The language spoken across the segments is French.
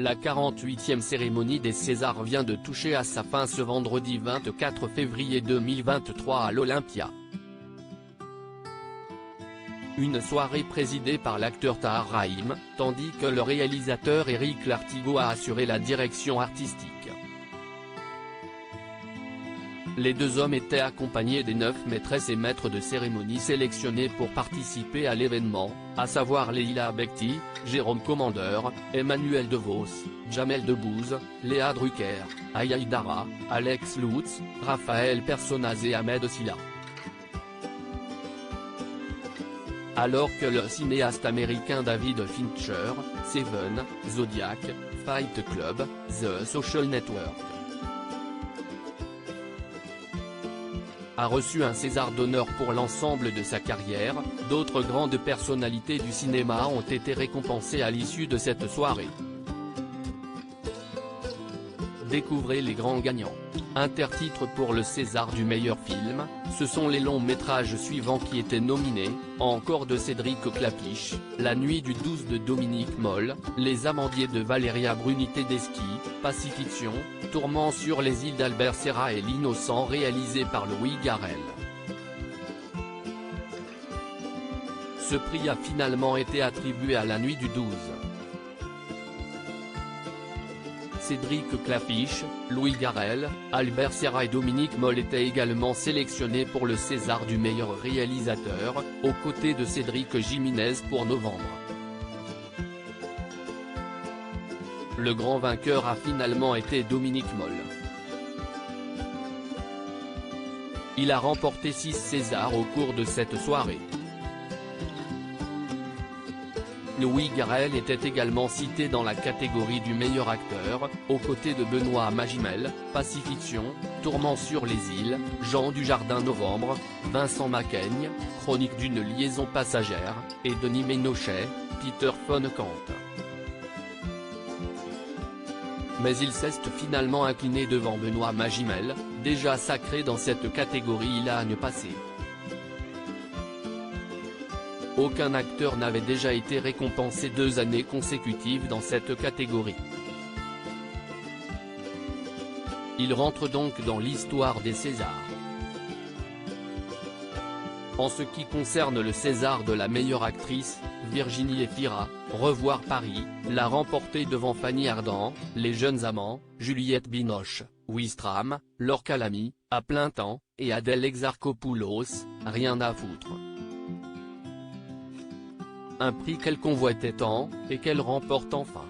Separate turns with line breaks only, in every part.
La 48e cérémonie des Césars vient de toucher à sa fin ce vendredi 24 février 2023 à l'Olympia. Une soirée présidée par l'acteur Tahar Rahim, tandis que le réalisateur Éric Lartigot a assuré la direction artistique. Les deux hommes étaient accompagnés des 9 maîtresses et maîtres de cérémonie sélectionnés pour participer à l'événement, à savoir Leila Bekti, Jérôme Commandeur, Emmanuel DeVos, Jamel Debbouze, Léa Drucker, Aya Hidara, Alex Lutz, Raphaël Personnaz et Ahmed Silla. Alors que le cinéaste américain David Fincher, Seven, Zodiac, Fight Club, The Social Network a reçu un César d'honneur pour l'ensemble de sa carrière, d'autres grandes personnalités du cinéma ont été récompensées à l'issue de cette soirée. Découvrez les grands gagnants. Intertitre pour le César du meilleur film, ce sont les longs métrages suivants qui étaient nominés, Encore de Cédric Klapisch, La nuit du 12 de Dominique Moll, Les Amandiers de Valeria Bruni Tedeschi, Pacifiction, Tourment sur les îles d'Albert Serra et L'Innocent réalisé par Louis Garrel. Ce prix a finalement été attribué à La nuit du 12. Cédric Klapisch, Louis Garrel, Albert Serra et Dominique Moll étaient également sélectionnés pour le César du meilleur réalisateur, aux côtés de Cédric Jiménez pour Novembre. Le grand vainqueur a finalement été Dominique Moll. Il a remporté 6 Césars au cours de cette soirée. Louis Garrel était également cité dans la catégorie du meilleur acteur, aux côtés de Benoît Magimel, Pacifiction, Tourment sur les îles, Jean Dujardin Novembre, Vincent Macaigne, Chronique d'une liaison passagère, et Denis Ménochet, Peter von Kant. Mais il s'est finalement incliné devant Benoît Magimel, déjà sacré dans cette catégorie l'année passée. Aucun acteur n'avait déjà été récompensé 2 années consécutives dans cette catégorie. Il rentre donc dans l'histoire des Césars. En ce qui concerne le César de la meilleure actrice, Virginie Efira, Revoir Paris, l'a remporté devant Fanny Ardant, Les Jeunes Amants, Juliette Binoche, Ouistreham, Laure Calamy, À plein temps, et Adèle Exarchopoulos, Rien à foutre. Un prix qu'elle convoitait tant, et qu'elle remporte enfin.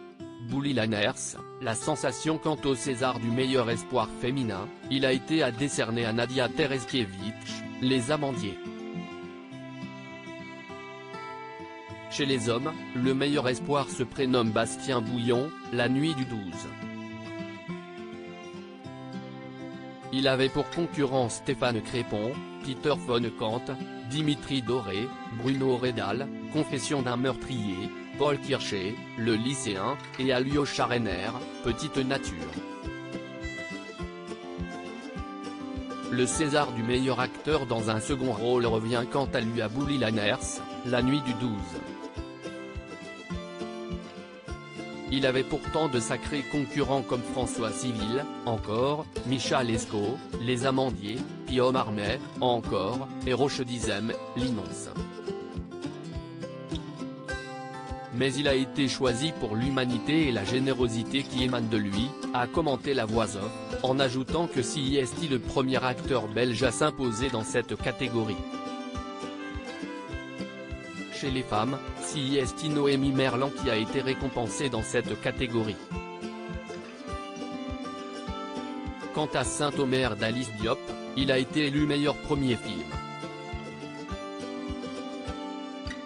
Bouli Lanners, la sensation quant au César du meilleur espoir féminin, il a été à décerner à Nadia Tereszkiewicz, Les Amandiers. Chez les hommes, le meilleur espoir se prénomme Bastien Bouillon, La nuit du 12. Il avait pour concurrents Stéphane Crépon, Peter von Kant, Dimitri Doré, Bruno Redal, Confession d'un meurtrier, Paul Kircher, Le lycéen, et Alyosha Renner, Petite nature. Le César du meilleur acteur dans un second rôle revient quant à lui à Bouli Lanners, La nuit du 12. Il avait pourtant de sacrés concurrents comme François Civil, Encore, Micha Lescaut, Les Amandiers, Guillaume Armet, Encore, et Roche Dizem, L'Immense. Mais il a été choisi pour l'humanité et la générosité qui émane de lui, a commenté la voix off, en ajoutant que c'est le premier acteur belge à s'imposer dans cette catégorie. Chez les femmes, c'est Noémie Merlan qui a été récompensée dans cette catégorie. Quant à Saint-Omer d'Alice Diop, il a été élu meilleur premier film.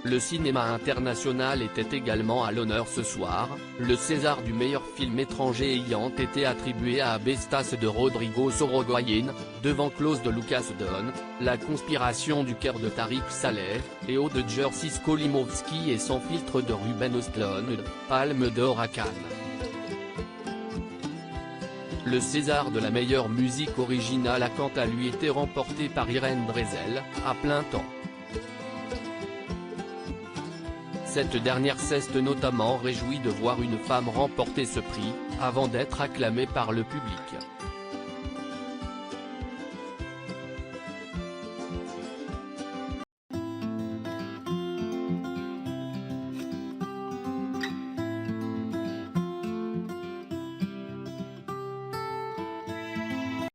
Le cinéma international était également à l'honneur ce soir, le César du meilleur film étranger ayant été attribué à Abestas de Rodrigo Sorogoyen, devant Klaus de Lucas Don, La conspiration du cœur de Tariq Saleh, et Au de Jerzy Skolimowski et Sans filtre de Ruben Östlund, Palme d'or à Cannes. Le César de la meilleure musique originale a quant à lui été remporté par Irène Dresel, À plein temps. Cette dernière s'est notamment réjouie de voir une femme remporter ce prix, avant d'être acclamée par le public.